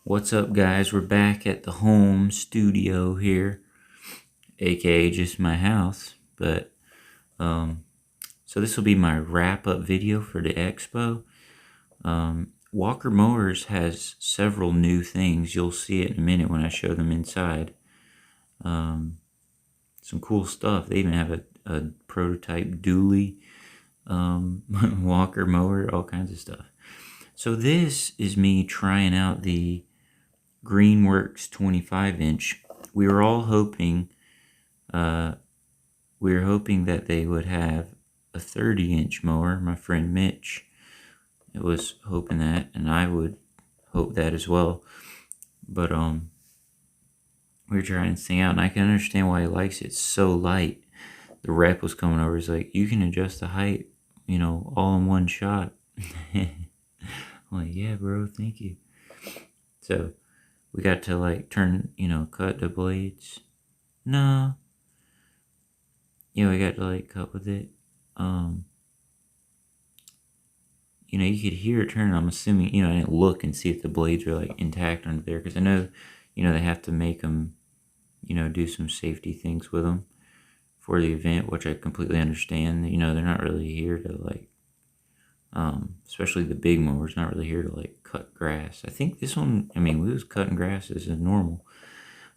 What's up, guys? We're back at the home studio here, aka just my house. But so this will be my wrap-up video for the expo. Walker Mowers has several new things. You'll see it in a minute when I show them inside. Some cool stuff. They even have a prototype dually Walker mower, all kinds of stuff. So this is me trying out the Greenworks 25-inch. We were all hoping, that they would have a 30-inch mower. My friend Mitch was hoping that, and I would hope that as well. But we were trying this thing out, and I can understand why he likes it. It's so light. The rep was coming over. He's like, "You can adjust the height, all in one shot." I'm like, "Yeah, bro, thank you." So we got to cut the blades. No. Yeah, we got to cut with it. You could hear it turn. I'm assuming, I didn't look and see if the blades were intact under there, because I know, they have to make them, do some safety things with them for the event, which I completely understand. They're not really here to especially the big mowers, not really here to cut grass. I think this one, we was cutting grass as normal,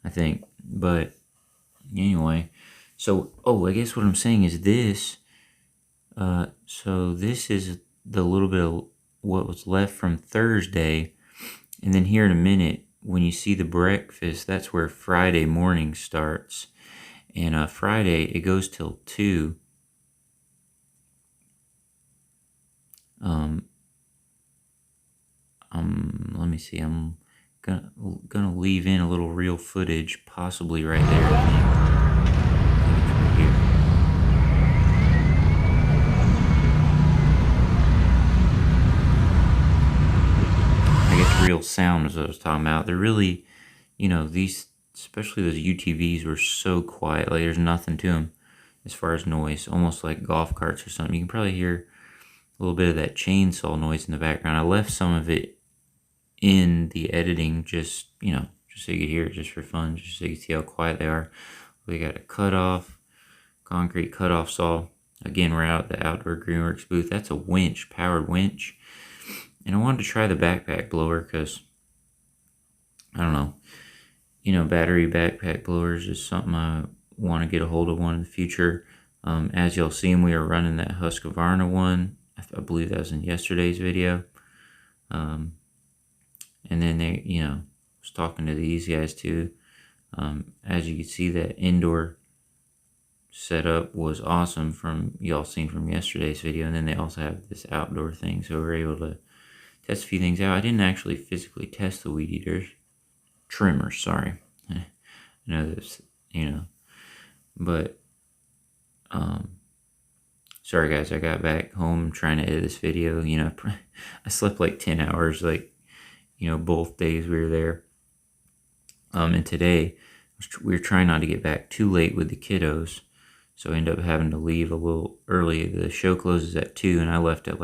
I think. But anyway, so I guess what I'm saying is this. So this is the little bit of what was left from Thursday, and then here in a minute, when you see the breakfast, that's where Friday morning starts, and Friday it goes till 2. Let me see. I'm gonna leave in a little real footage, possibly right there. I think it's right here. I guess real sound is what I was talking about. They're really, these, especially those UTVs, were so quiet. There's nothing to them as far as noise. Almost like golf carts or something. You can probably hear a little bit of that chainsaw noise in the background. I left some of it in the editing, just so you could hear it, just for fun, just so you can see how quiet they are. We got a concrete cutoff saw. Again, we're out at the Outdoor Greenworks booth. That's a winch, powered winch. And I wanted to try the backpack blower because, I don't know, battery backpack blowers is something I want to get a hold of one in the future. As y'all seen, we are running that Husqvarna one. I believe that was in yesterday's video. And then they, was talking to these guys too. As you can see, that indoor setup was awesome from y'all seen from yesterday's video. And then they also have this outdoor thing, so we're able to test a few things out. I didn't actually physically test the weed eaters. Trimmers, sorry. I know this, but, sorry guys, I got back home trying to edit this video. I slept 10 hours, both days we were there. And today, we were trying not to get back too late with the kiddos, so I ended up having to leave a little early. The show closes at 2, and I left at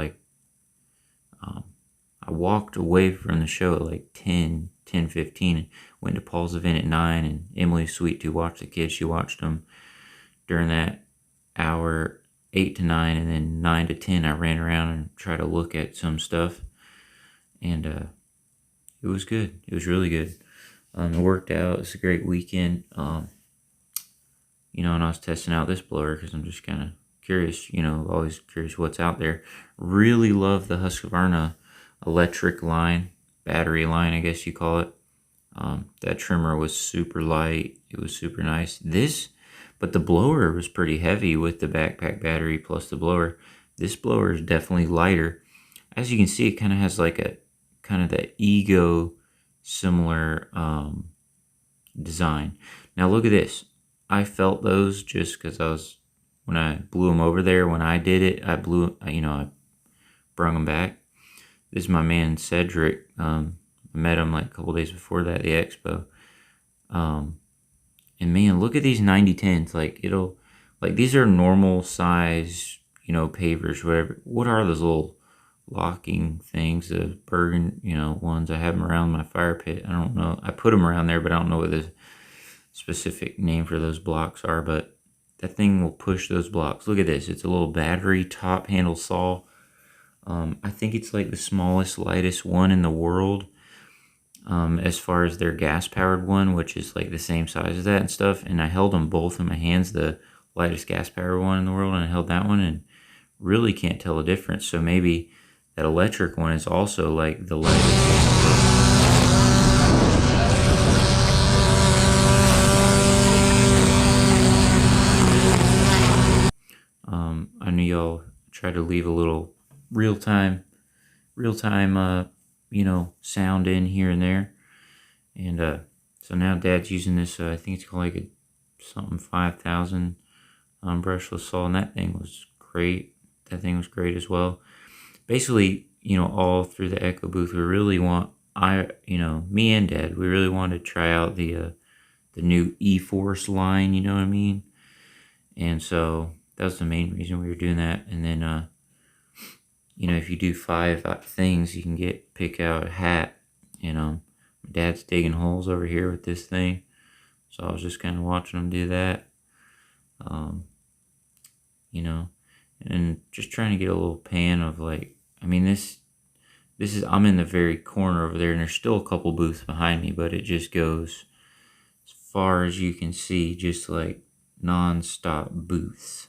I walked away from the show at 10:15, and went to Paul's event at 9, and Emily's sweet to watch the kids. She watched them during that hour, 8 to 9, and then 9 to 10, I ran around and tried to look at some stuff, and it was good. It was really good. It worked out. It's a great weekend. And I was testing out this blower because I'm just kind of curious, always curious what's out there. Really love the Husqvarna electric line, battery line, I guess you call it. That trimmer was super light. It was super nice. But the blower was pretty heavy with the backpack battery plus the blower. This blower is definitely lighter. As you can see, it kind of has a kind of that Ego similar design. Now look at this. I felt those just because when I blew them over there, when I did it, I brung them back. This is my man Cedric. I met him a couple days before that at the expo. And man, look at these 9010s. These are normal size, pavers, whatever. What are those little locking things, the Bergen, you know, ones. I have them around my fire pit. I don't know. I put them around there, but I don't know what the specific name for those blocks are. But that thing will push those blocks. Look at this. It's a little battery top handle saw. I think it's like the smallest, lightest one in the world. As far as their gas-powered one, which is like the same size as that and stuff. And I held them both in my hands, the lightest gas-powered one in the world, and I held that one and really can't tell the difference. So maybe that electric one is also like the lightest. I knew y'all try to leave a little real-time, you know, sound in here and there. And so now Dad's using this, I think it's called like a something 5000 brushless saw, and that thing was great. That thing was great as well. Basically, you know, all through the Echo booth, we really want, you know, me and Dad, we really wanted to try out the new E-Force line, you know what I mean? And so that was the main reason we were doing that. And then, you know, if you do 5 things, you can pick out a hat. You know, my Dad's digging holes over here with this thing. So I was just kind of watching him do that. You know, and just trying to get a little pan of like, I mean, this is, I'm in the very corner over there, and there's still a couple booths behind me, but it just goes as far as you can see, just like non-stop booths.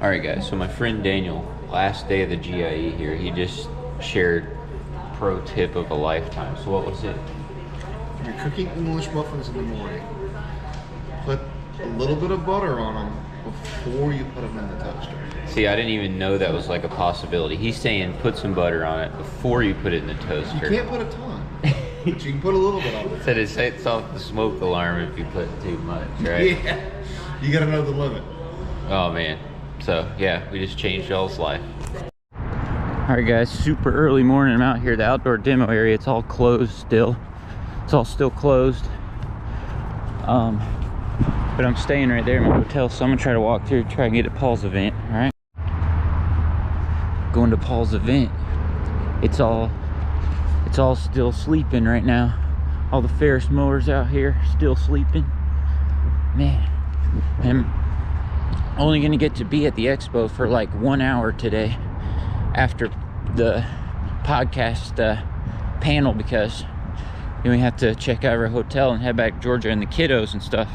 Alright guys, so my friend Daniel, last day of the GIE here, he just shared pro tip of a lifetime. So what was it? If you're cooking English muffins in the morning, put a little bit of butter on them before you put them in the toaster. See, I didn't even know that was like a possibility. He's saying put some butter on it before you put it in the toaster. You can't put a ton, but you can put a little bit on it. Said it sets off the smoke alarm if you put too much, right? Yeah, you gotta know the limit. Oh man. So yeah, we just changed y'all's life. Alright guys, super early morning. I'm out here, the outdoor demo area. It's all closed still. It's all still closed. But I'm staying right there in my hotel, so I'm gonna try to walk through, try and get to Paul's event. Alright. Going to Paul's event. It's all still sleeping right now. All the Ferris mowers out here still sleeping. Man. I'm only gonna get to be at the expo for like 1 hour today after the podcast panel, because then we have to check out our hotel and head back to Georgia, and the kiddos and stuff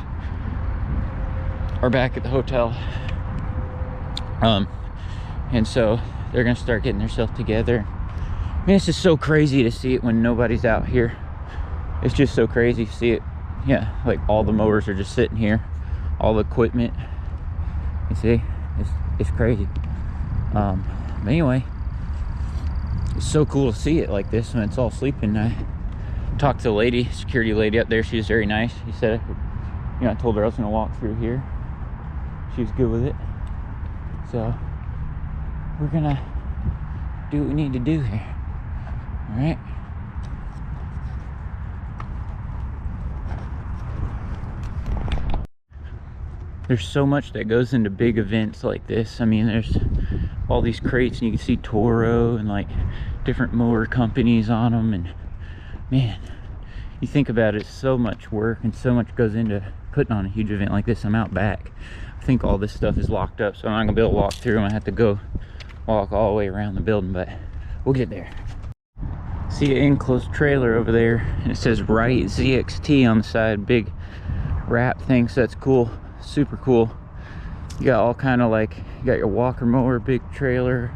are back at the hotel. And so they're gonna start getting themselves together. I mean, it's just so crazy to see it when nobody's out here. It's just so crazy to see it. Yeah, like all the mowers are just sitting here, all the equipment. You see, it's crazy. But anyway, it's so cool to see it like this when it's all sleeping. I talked to the lady, security lady up there. She was very nice. She said, you know, I told her I was gonna walk through here. She was good with it. So we're gonna do what we need to do here. All right. There's so much that goes into big events like this. I mean, there's all these crates, and you can see Toro and like different mower companies on them. And man, you think about it, so much work and so much goes into putting on a huge event like this. I'm out back. I think all this stuff is locked up, so I'm not gonna be able to walk through. I'm gonna have to go walk all the way around the building, but we'll get there. See an enclosed trailer over there, and it says Right ZXT on the side, big wrap thing, so that's cool. Super cool. You got all kind of like, you got your walker mower, big trailer.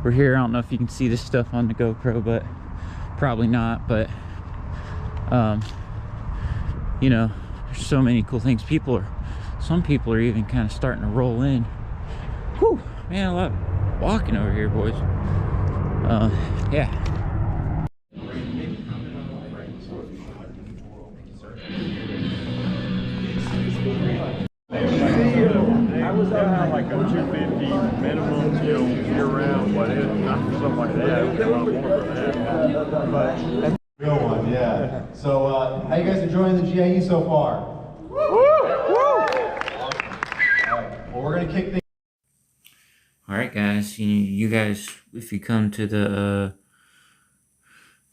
We're here. I don't know if you can see this stuff on the GoPro, but probably not. But you know, there's so many cool things. Some people are even kind of starting to roll in. Whew, man, I love walking over here, boys. Yeah. I was down like a 250 minimum, you know, year round, something like that. Real one, yeah. So, how you guys enjoying the GIE so far? Woo! Woo! kick things. All right, guys. You guys, if you come to the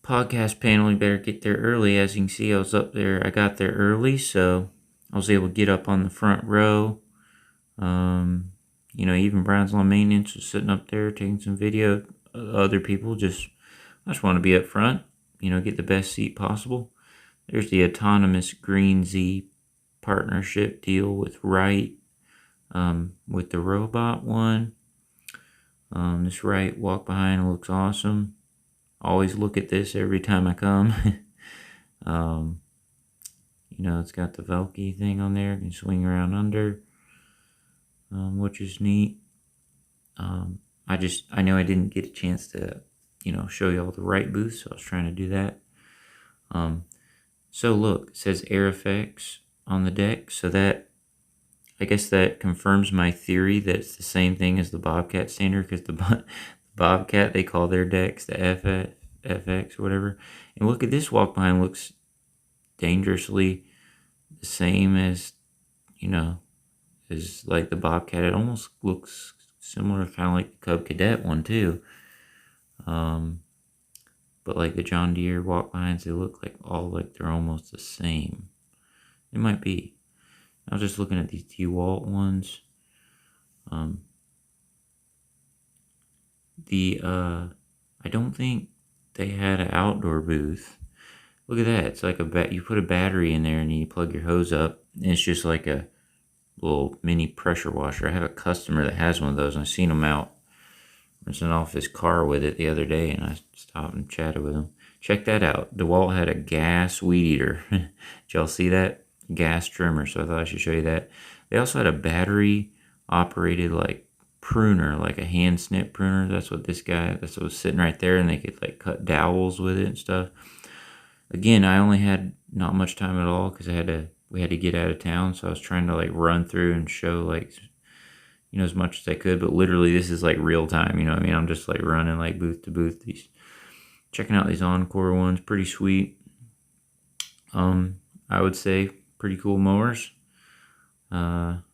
podcast panel, you better get there early. As you can see, I was up there. I got there early, so I was able to get up on the front row. Even Brown's Lawn Maintenance was sitting up there taking some video. Other people I just want to be up front. Get the best seat possible. There's the autonomous Green Z partnership deal with Wright, with the robot one. This Wright walk behind looks awesome. Always look at this every time I come. It's got the Velke thing on there. You can swing around under, which is neat. I know I didn't get a chance to, show you all the Wright booths, so I was trying to do that. So look, it says Air Effects on the deck, so I guess that confirms my theory that it's the same thing as the Bobcat standard, because the Bobcat, they call their decks the FX or whatever. And look at this walk behind, looks dangerously the same as, as like the Bobcat. It almost looks similar, kind of like the Cub Cadet one too. But like the John Deere walk behinds, they look like they're almost the same. It might be. I was just looking at these DeWalt ones. I don't think they had an outdoor booth. Look at that. It's like you put a battery in there and you plug your hose up, and it's just like a little mini pressure washer. I have a customer that has one of those, and I seen him out rinsing off his car with it the other day, and I stopped and chatted with him. Check that out. DeWalt had a gas weed eater. Did y'all see that? Gas trimmer, so I thought I should show you that. They also had a battery operated like pruner, like a hand snip pruner. That's what was sitting right there, and they could like cut dowels with it and stuff. Again, I only had not much time at all because we had to get out of town, so I was trying to like run through and show as much as I could, but literally this is like real time, I'm just like running like booth to booth, checking out these Encore ones, pretty sweet. I would say pretty cool mowers. I'm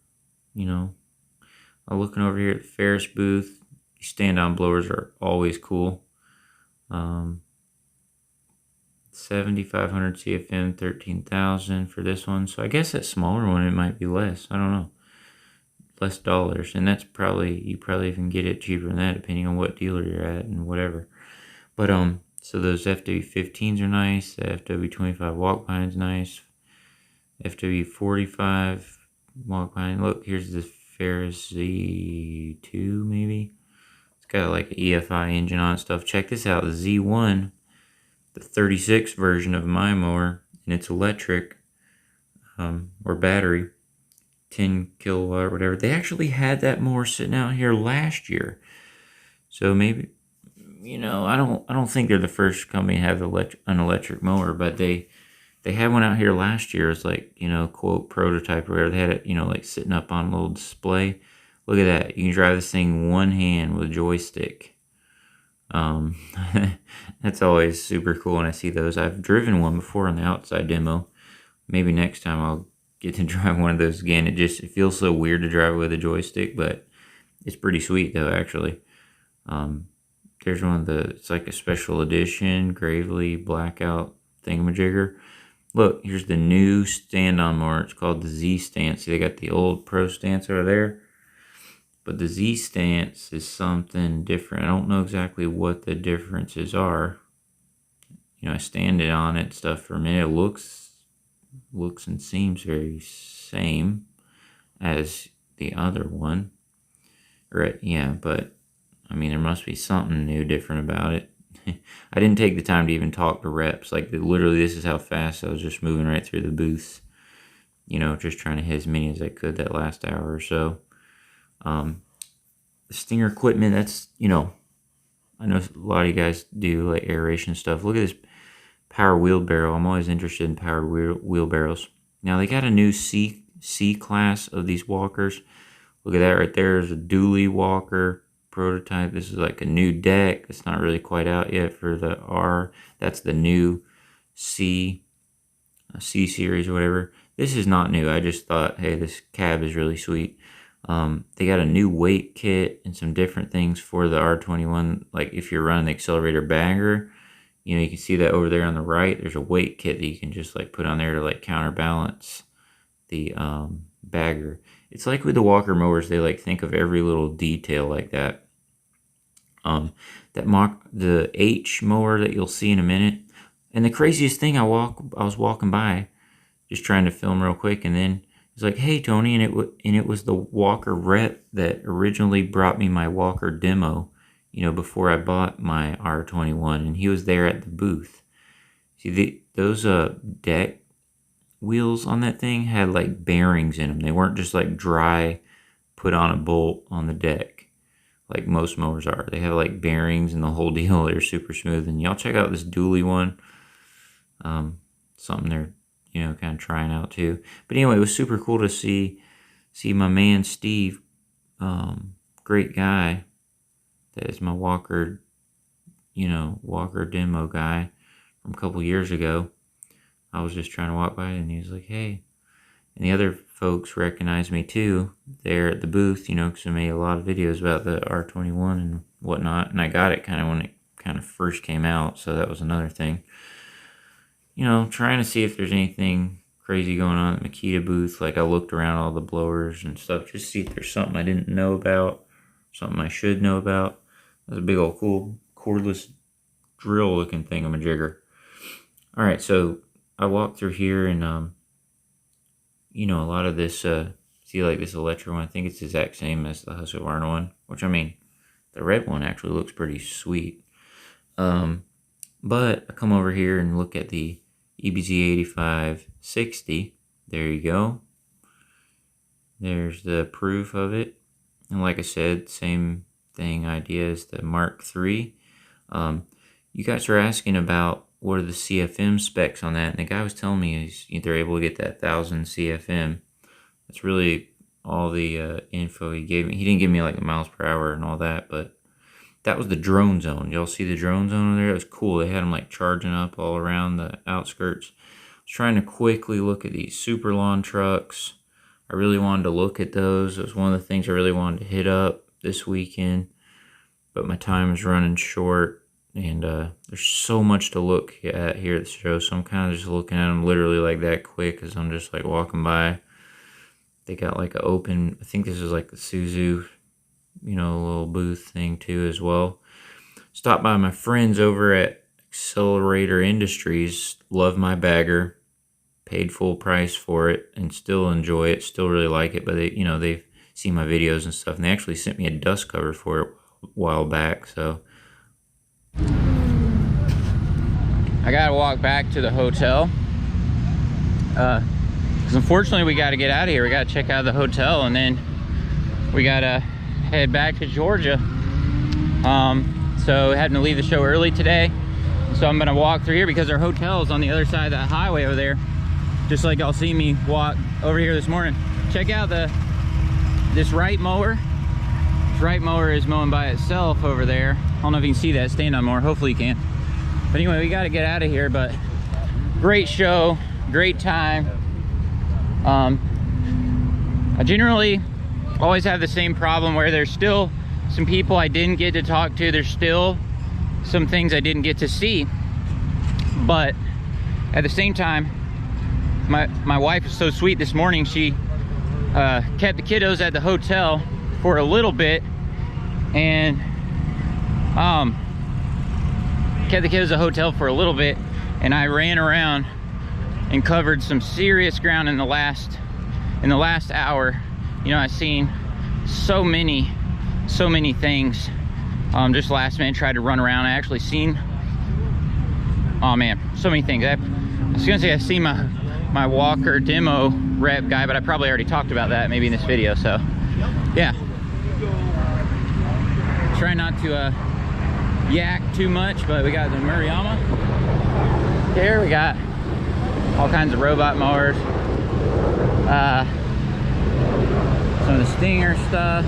looking over here at the Ferris booth. Stand-on blowers are always cool. 7,500 CFM, 13,000 for this one. So I guess that smaller one, it might be less. I don't know. Less dollars. And you probably even get it cheaper than that, depending on what dealer you're at and whatever. But, so those FW15s are nice. The FW25 walk behind's nice. FW45 walk behind. Look, here's the Ferris Z2 maybe. It's got like an EFI engine on and stuff. Check this out. The Z1, the 36 version of my mower, and it's electric, or battery, 10 kilowatt or whatever. They actually had that mower sitting out here last year. So maybe, I don't think they're the first company to have an electric mower, but they had one out here last year. It's like, quote, prototype or whatever. They had it, like sitting up on a little display. Look at that. You can drive this thing one hand with a joystick. That's always super cool when I see those. I've driven one before on the outside demo. Maybe next time I'll get to drive one of those again. It feels so weird to drive with a joystick, but it's pretty sweet though, actually. There's one of it's like a special edition Gravely Blackout thingamajigger. Look, here's the new stand-on mower. It's called the Z Stance. See, they got the old Pro Stance over there. But the Z Stance is something different. I don't know exactly what the differences are. I stand it on it stuff for a minute. It looks and seems very same as the other one. Right, yeah, but there must be something new, different about it. I didn't take the time to even talk to reps. Like, literally, this is how fast I was just moving right through the booths. Just trying to hit as many as I could that last hour or so. The Stinger equipment, that's, I know a lot of you guys do, like, aeration stuff. Look at this power wheelbarrow. I'm always interested in powered wheelbarrows. Now, they got a new C class of these walkers. Look at that right there. There's a dually walker prototype. This is like a new deck. It's not really quite out yet for the R. That's the new C series or whatever. This is not new. I just thought, hey, this cab is really sweet. They got a new weight kit and some different things for the R21. Like if you're running the accelerator bagger, you know, you can see that over there on the right. There's a weight kit that you can just like put on there to like counterbalance the bagger. It's like with the walker mowers, they like think of every little detail like that. The H mower that you'll see in a minute. And the craziest thing, I was walking by, just trying to film real quick, and then he's like, "Hey Tony," and it was the Walker rep that originally brought me my Walker demo, you know, before I bought my R21, and he was there at the booth. See, those deck wheels on that thing had like bearings in them. They weren't just like dry, put on a bolt on the deck like most mowers are. They have like bearings and the whole deal. They're super smooth. And y'all check out this dually one. Something they're, you know, kind of trying out too. But anyway, it was super cool to see my man Steve, great guy. That is my Walker, you know, Walker demo guy from a couple years ago. I was just trying to walk by and he was like, "Hey." And the other folks recognized me too there at the booth, you know, because I made a lot of videos about the R21 and whatnot. And I got it kind of when it kind of first came out. So that was another thing. You know, trying to see if there's anything crazy going on at the Makita booth. Like I looked around all the blowers and stuff just to see if there's something I didn't know about, something I should know about. There's a big old cool cordless drill looking thingamajigger. All right, so I walked through here and, you know, a lot of this, see like this electric one, I think it's the exact same as the Husqvarna one, which I mean, the red one actually looks pretty sweet. But I come over here and look at the EBZ8560. There you go. There's the proof of it. And like I said, same thing idea as the Mark III. You guys are asking about what are the CFM specs on that, and the guy was telling me they're able to get that 1000 CFM. That's really all the info he gave me. He didn't give me like the miles per hour and all that, but that was the drone zone. Y'all see the drone zone over there? It was cool. They had them like charging up all around the outskirts. I was trying to quickly look at these super lawn trucks. I really wanted to look at those. It was one of the things I really wanted to hit up this weekend, but my time is running short. And there's so much to look at here at the show, so I'm kind of just looking at them literally like that quick as I'm just like walking by. They got like an open, I think this is like the Suzu, you know, little booth thing too as well. Stopped by my friends over at Accelerator Industries. Love my bagger. Paid full price for it and still enjoy it. Still really like it, but they, you know, they've seen my videos and stuff, and they actually sent me a dust cover for it a while back, so. I gotta walk back to the hotel because unfortunately we gotta get out of here. We gotta check out of the hotel and then we gotta head back to Georgia. So having to leave the show early today, so I'm gonna walk through here because our hotel is on the other side of that highway over there, just like y'all see me walk over here this morning. Check out this right mower. This right mower is mowing by itself over there. I don't know if you can see that stand on mower. Hopefully you can. But anyway, we got to get out of here. But great show, great time. I generally always have the same problem where there's still some people I didn't get to talk to. There's still some things I didn't get to see. But at the same time, my wife is so sweet this morning. She kept the kiddos at the hotel for a little bit and kept the kids at the hotel for a little bit, and I ran around and covered some serious ground in the last hour. You know, I've seen so many things. Just last minute tried to run around. I actually seen, oh man, so many things. I was gonna say I seen my Walker demo rep guy, but I probably already talked about that maybe in this video. So yeah, try not to yak too much, but we got the Murayama here. We got all kinds of robot mowers, some of the Stinger stuff.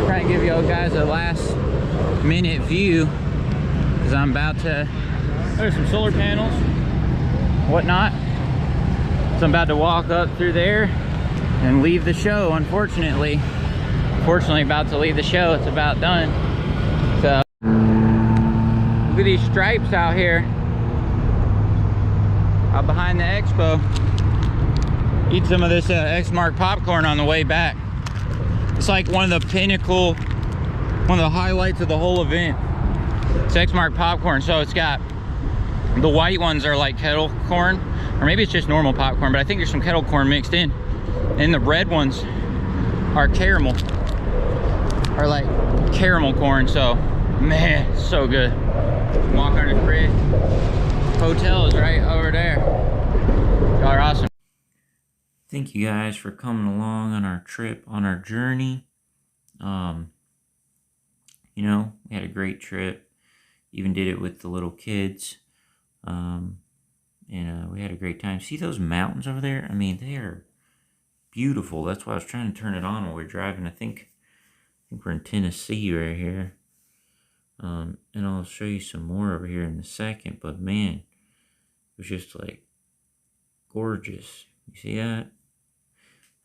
Trying to give you guys a last minute view because I'm about to, there's some solar panels, whatnot. So I'm about to walk up through there and leave the show, unfortunately. Fortunately, about to leave the show. It's about done. So look at these stripes out here, out behind the expo. Eat some of this X-Mark popcorn on the way back. It's like one of the pinnacle, one of the highlights of the whole event. It's X-Mark popcorn. So it's got, the white ones are like kettle corn, or maybe it's just normal popcorn, but I think there's some kettle corn mixed in. And the red ones are caramel, or like caramel corn. So man, so good. Walk on this bridge. Hotel is right over there. Y'all are awesome. Thank you guys for coming along on our trip, on our journey. You know, we had a great trip. Even did it with the little kids. We had a great time. See those mountains over there? I mean, they are beautiful. That's why I was trying to turn it on while we are driving. I think we're in Tennessee right here. And I'll show you some more over here in a second. But man, it was just like gorgeous. You see that?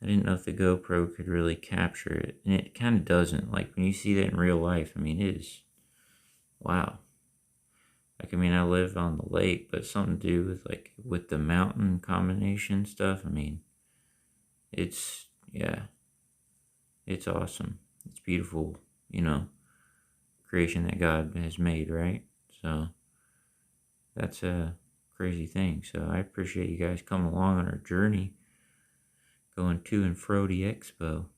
I didn't know if the GoPro could really capture it. And it kind of doesn't. Like when you see that in real life, I mean, it is, wow. Like, I mean, I live on the lake, but something to do with, like, with the mountain combination stuff, I mean, it's, yeah, it's awesome. It's beautiful, you know, creation that God has made, right? So, that's a crazy thing. So, I appreciate you guys coming along on our journey, going to and fro the expo.